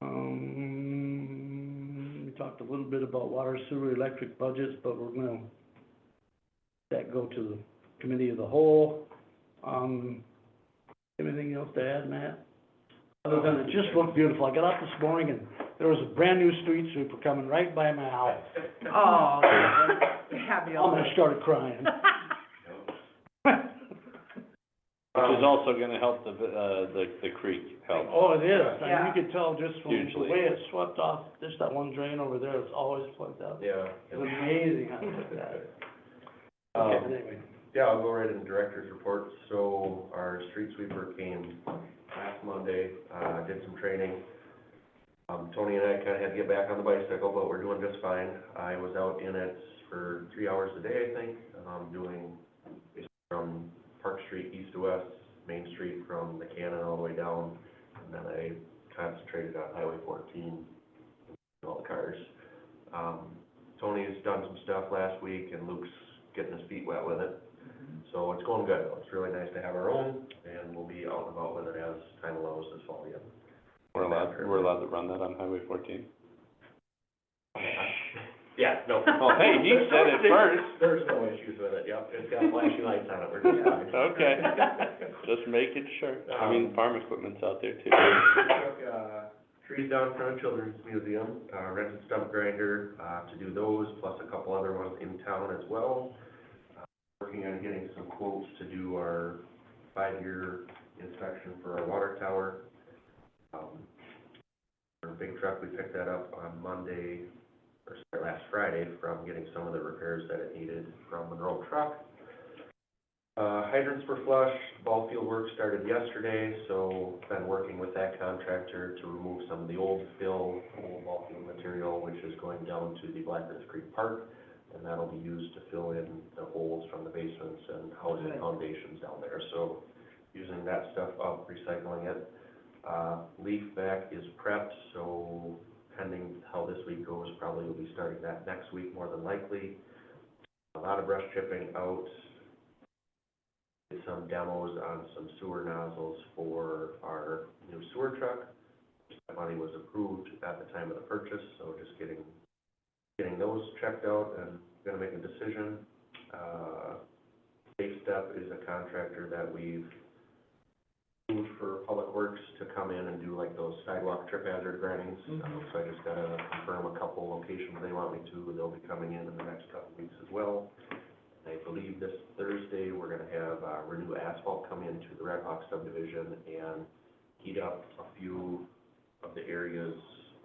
We talked a little bit about water, sewer, electric budgets, but we're gonna, that go to the committee of the whole. Anything else to add, Matt? Other than it just looked beautiful. I got up this morning and there was a brand new street sweeper coming right by my house.
Oh, that was fabulous.
Almost started crying.
Which is also gonna help the creek help.
Oh, it is. I mean,
Yeah.
you could tell just from the
Hugely.
way it swept off, just that one drain over there, it's always plugged up.
Yeah.
It's amazing how it did that. Okay, but anyway.
Yeah, I'll go right into director's report. So our street sweeper came last Monday, did some training. Tony and I kinda had to get back on the bicycle, but we're doing just fine. I was out in it for 3 hours a day, I think, doing basically from Park Street east to west, Main Street from the Cannon all the way down, and then I concentrated on Highway 14, all the cars. Tony's done some stuff last week, and Luke's getting his feet wet with it. So it's going good. It's really nice to have our own, and we'll be out and about with it as time allows this fall again.
We're allowed to run that on Highway 14?
Yeah, no.
Well, hey, he said it first.
There's no issues with it, yep. It's got flashing lights on it, we're just fine.
Okay, just making sure. I mean, farm equipment's out there too.
Took, trees down in front of Children's Museum, rented stump grinder, to do those, plus a couple other ones in town as well. Working on getting some quotes to do our 5-year inspection for our water tower. Our big truck, we picked that up on Monday, or sorry, last Friday, from getting some of the repairs that it needed from Monroe truck. Hydrants were flushed, ball field work started yesterday, so been working with that contractor to remove some of the old fill, old ball field material, which is going down to the Blackbirds Creek Park, and that'll be used to fill in the holes from the basements and housing foundations down there. So using that stuff up, recycling it. Leaf vac is prepped, so pending how this week goes, probably we'll be starting that next week more than likely. A lot of brush chipping out. Did some demos on some sewer nozzles for our new sewer truck. That money was approved at the time of the purchase, so just getting those checked out and gonna make a decision. Safe Step is a contractor that we've moved for Public Works to come in and do like those sidewalk trip hazard grindings. So I just gotta confirm a couple locations they want me to. They'll be coming in the next couple weeks as well. I believe this Thursday, we're gonna have Renew Asphalt come into the Red Hawk subdivision and heat up a few of the areas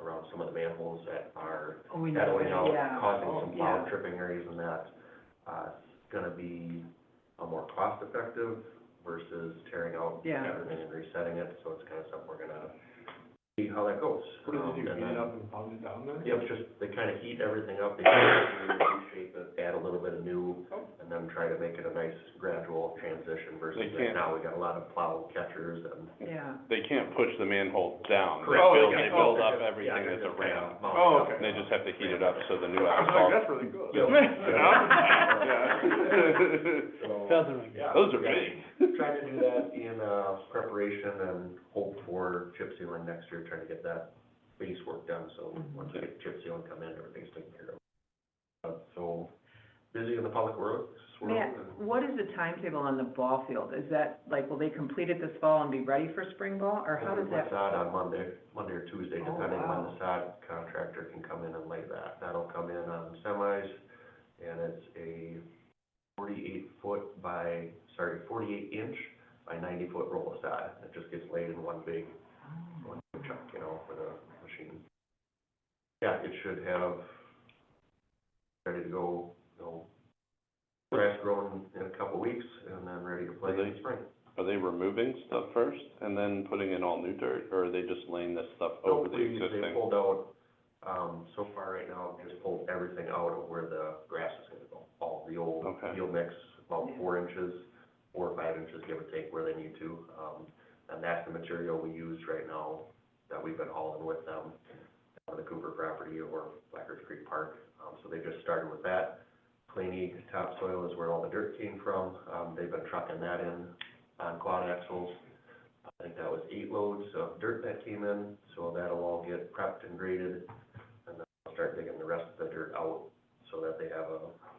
around some of the manholes that are settling out, causing some plow tripping areas, and that it's gonna be a more cost-effective versus tearing out everything and resetting it, so it's kind of something we're gonna see how that goes.
What does it do, heat it up and pound it down then?
Yep, just, they kind of heat everything up, they reshape it, add a little bit of new, and then try to make it a nice gradual transition versus
They can't-
now we got a lot of plow catchers and.
They can't push the manhole down.
Correct.
They build up everything as a ramp.
Oh, okay.
They just have to heat it up so the new
I was like,
asphalt.
that's really good.
So,
Feathering.
yeah.
Those are big.
Trying to do that in, preparation and hope for chip sealing next year, trying to get that base work done, so once we get chip sealing come in, everything's taken care of. So, busy in the public works world.
Matt, what is the timetable on the ball field? Is that, like, will they complete it this fall and be ready for spring ball, or how does that?
Sod on Monday or Tuesday,
Oh,
depending on when
wow.
the sod contractor can come in and lay that. That'll come in on semis, and it's a 48 inch by 90-foot roll of sod. It just gets laid in one big chunk, you know, for the machine. Yeah, it should have ready to go, you know, grass growing in a couple weeks, and then ready to play in the spring.
Are they removing stuff first and then putting in all new dirt, or are they just laying this stuff over the
They
existing?
pulled out, so far right now, just pulled everything out of where the grass is gonna go. All the old field mix, about 4 inches, 4 or 5 inches, give or take, where they need to. And that's the material we use right now that we've been hauling with them on the Cooper property or Blackbirds Creek Park. So they just started with that. Cleany topsoil is where all the dirt came from. They've been trucking that in on quad axles. I think that was 8 loads of dirt that came in, so that'll all get prepped and graded, and then I'll start digging the rest of the dirt out so that they have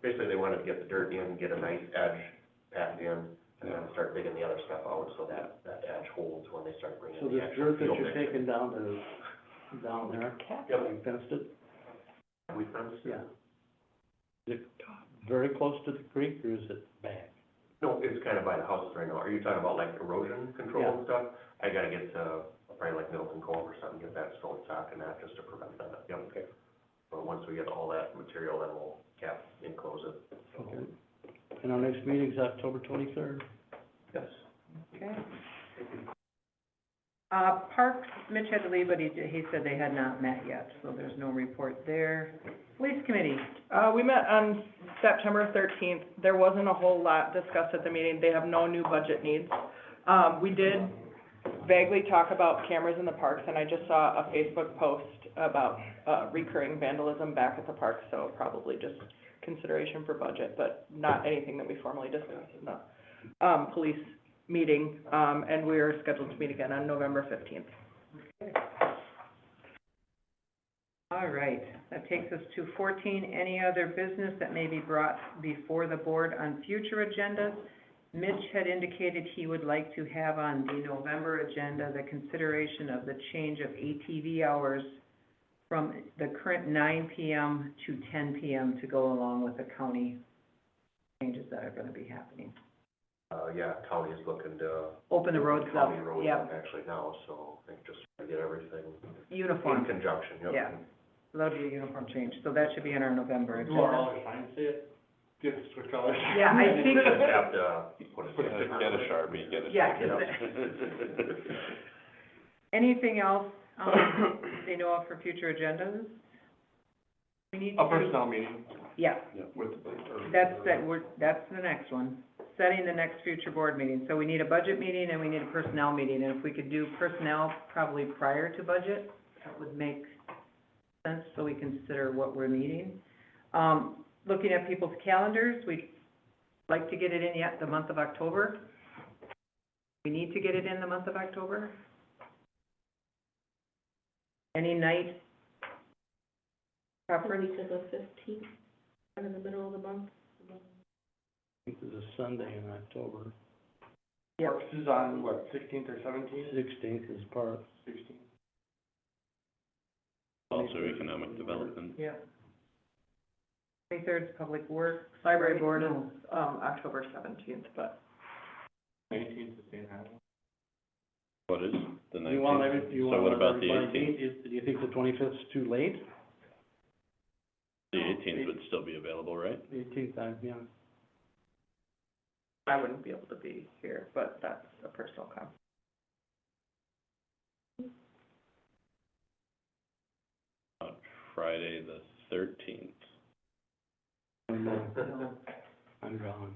basically they wanted to get the dirt in, get a nice edge packed in, and then start digging the other stuff out, so that edge holds when they start bringing
So
the
this
actual
dirt that
field
you're
mix.
taking down there,
Yep.
you fenced it?
We fenced it.
Yeah. Is it very close to the creek, or is it back?
No, it's kind of by the houses right now. Are you talking about like erosion control and stuff? I gotta get to probably like Middleton Cove or something, get that stone sock and that, just to prevent that, yep. Okay. But once we get all that material, then we'll cap and close it.
Okay. And our next meeting's October 23rd.
Yes.
Okay. Parks, Mitch had to leave, but he said they had not met yet, so there's no report there. Police committee,
We met on September 13th. There wasn't a whole lot discussed at the meeting. They have no new budget needs. We did vaguely talk about cameras in the parks, and I just saw a Facebook post about, recurring vandalism back at the park, so probably just consideration for budget, but not anything that we formally discussed in the, police meeting, and we're scheduled to meet again on November 15th.
all right. That takes us to 14, any other business that may be brought before the board on future agendas? Mitch had indicated he would like to have on the November agenda the consideration of the change of ATV hours from the current 9 PM to 10 PM to go along with the county changes that are gonna be happening.
Yeah, county is looking to.
Open the roads up,
County roads
yep,
actually now, so I think just to get everything in
uniform,
conjunction, yep.
yeah. So that'll be a uniform change, so that should be in our November
Do our
agenda.
other signs say it? Just switch colors?
Yeah, I think,
We just have to put a
Get
sticker on
a
it.
Sharpie, get a.
yeah,
Sharpie.
'cause anything else, they know of for future agendas? We need to.
A personnel meeting
Yeah,
with,
that's the next one, setting the next future board meeting. So we need a budget meeting and we need a personnel meeting, and if we could do personnel probably prior to budget, that would make sense, so we consider what we're needing. Looking at people's calendars, we'd like to get it in yet the month of October. We need to get it in the month of October. Any night
Probably
preference?
to the 15th, kind of in the middle of the month.
I think there's a Sunday in October.
Yep.
Parks is on, what, 16th or 17th?
16th is Parks.
16th.
Also economic development.
Yeah. 23rd is Public Works.
Library board is,
No.
October 17th, but
19th is St. Adam.
What is the
You want
19th?
you
So
want
what about the
everybody
18th?
meet? Do you think the 25th is too late?
The 18th would still be available, right?
The 18th, yeah.
I wouldn't be able to be here, but that's a personal conflict.
On Friday, the 13th.
No.
I'm gone.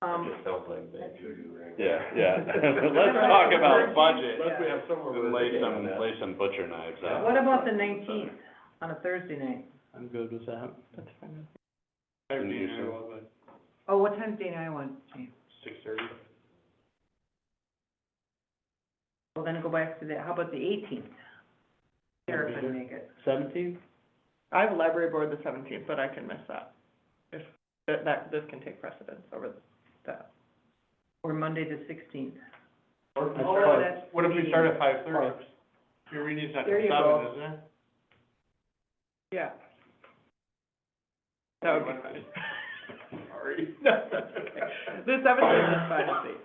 That just sounds like bad juju, right?
Yeah, yeah. Let's talk about budget.
Unless we
have somewhere
And lay some butcher knives out.
What about the 19th, on a Thursday night?
I'm good with that.
That's fine.
Can you
Maybe,
do
but
Oh, what time's Dana Iowa, James?
6:30.
Well, then go back to how about the 18th? Sarah couldn't make it.
17th?
I have a library board the 17th, but I can miss that. If, this can take precedence over that.
Or Monday the 16th.
Or,
That's
Oh,
Parks.
that's
what if we start at 5:30?
Parks.
Your meeting's at
There you
7,
go.
isn't it?
Yeah. That would be fine.
Sorry.
No, that's okay. The 17th is fine with me.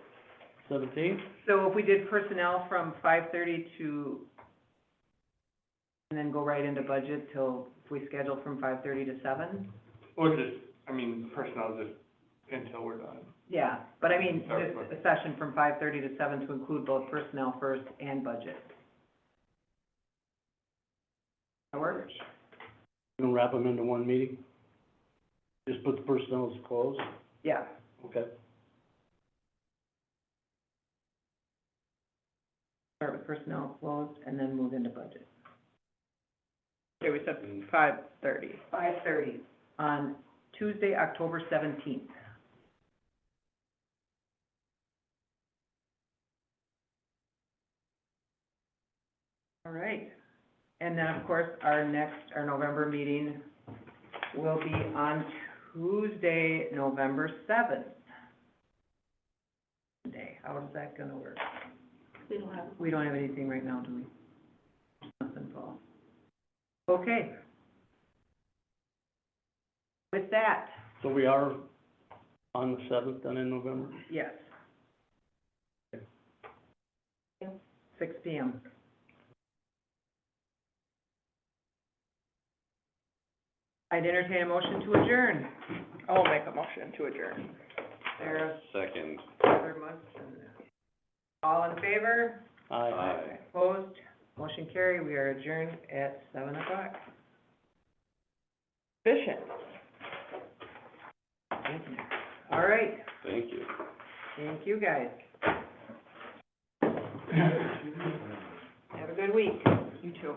17th?
So if we did personnel from 5:30 to, and then go right into budget till, if we schedule from 5:30 to 7?
Well, just, I mean, personnel just until we're done.
Yeah, but I mean,
Sorry,
just
what?
a session from 5:30 to 7 to include both personnel first and budget. That works?
You gonna wrap them into one meeting? Just put the personnel as closed?
Yeah.
Okay.
Start with personnel closed and then move into budget.
Okay, we said 5:30.
5:30 on Tuesday, October 17th. All right. And then, of course, our November meeting will be on Tuesday, November 7th. How is that gonna work?
We don't have,
We don't have anything right now, do we? Nothing, Paul. Okay. With that,
So we are on the seventh then in November?
yes. 6 P.M. I'd entertain a motion to adjourn.
I'll make a motion to adjourn.
Sarah,
Second.
Heather Munson. All in favor?
Aye.
Opposed? Motion carried. We are adjourned at 7 o'clock.
Efficient.
All right.
Thank you.
Thank you, guys. Have a good week.
You too.